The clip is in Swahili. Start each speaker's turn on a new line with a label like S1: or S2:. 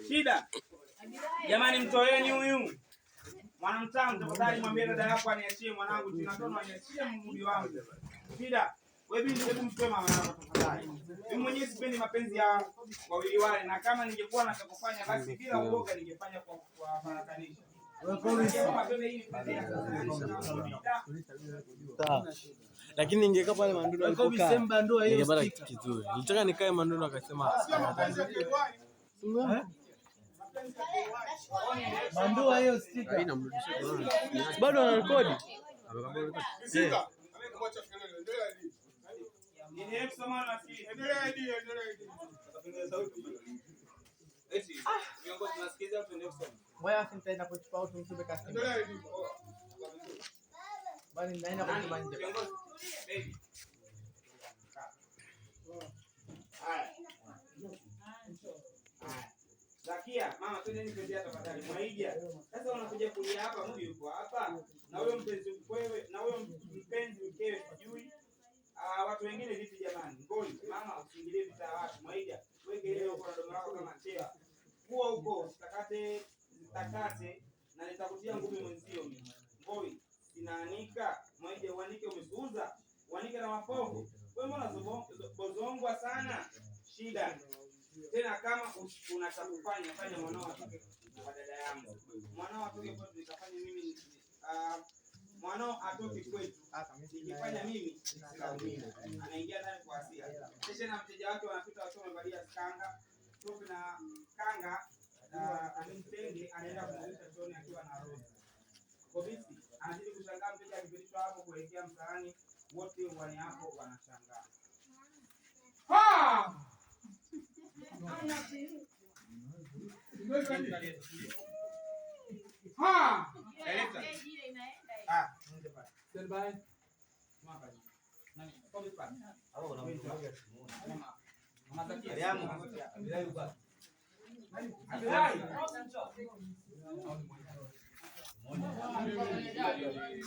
S1: Shida. Jamani, mtoeni huyu. Mwanamtamu, tafadhali mwambie dada yako aniachie mwanangu Tinatono, aniachie mgudi wangu. Shida. Wewe hebu mtoe mama yangu tafadhali. Mimi mwenyewe sipendi mapenzi ya wawili wale, na kama ningekuwa na cha kufanya basi bila uoga ningefanya kwa farakanisha.
S2: Lakini ningekaa pale Manduno alipokaa. Ningepata kitu kizuri. Nilitaka nikae Manduno akasema
S3: Mandua hiyo sticker.
S2: Haina mrudisha. Bado anarekodi.
S1: Sika. Amekuacha kelele. Endelea hadi. Ni hebu soma na sikia. Endelea hadi. Endelea sauti. Eti, viongozi tunasikiza au tuendelee kusoma?
S3: Wewe nitaenda kuchukua au tumtume kasi.
S1: Endelea hadi.
S3: Bali naenda kuchukua nje.
S1: Viongozi. Baby. Haya. Zakia, mama twende nipendea tafadhali. Mwaija. Sasa unakuja kulia hapa, mimi yuko hapa. Na wewe mpenzi mkwewe, na wewe mpenzi mkewe sijui. Watu wengine vipi jamani? Ngoni, mama usiingilie vita watu. Mwaija, weke ile uko na domo lako kama chea. Kuwa huko, sitakate na nitakutia ngumi mwenzio mimi. Ngoi, sinaanika. Mwaija, uanike umesuuza. Uanike na mapovu. Wewe mbona bozongwa sana? Shida. Tena kama unachokufanya fanya mwanao atoke kwa dada yangu. Mwanao atoke kwetu nikafanye mimi mwanao atoke kwetu. Nikifanya mimi nisilaumiwe. Anaingia ndani kwa hasira. Kisha na mteja wake wanapita wakiwa wamevalia kanga, topi na kanga animtenge anaenda kumlisha choni akiwa na roho. Kobisi anazidi kushangaa mteja akipitishwa hapo kuelekea mtaani, wote wani hapo wanashangaa. Ha!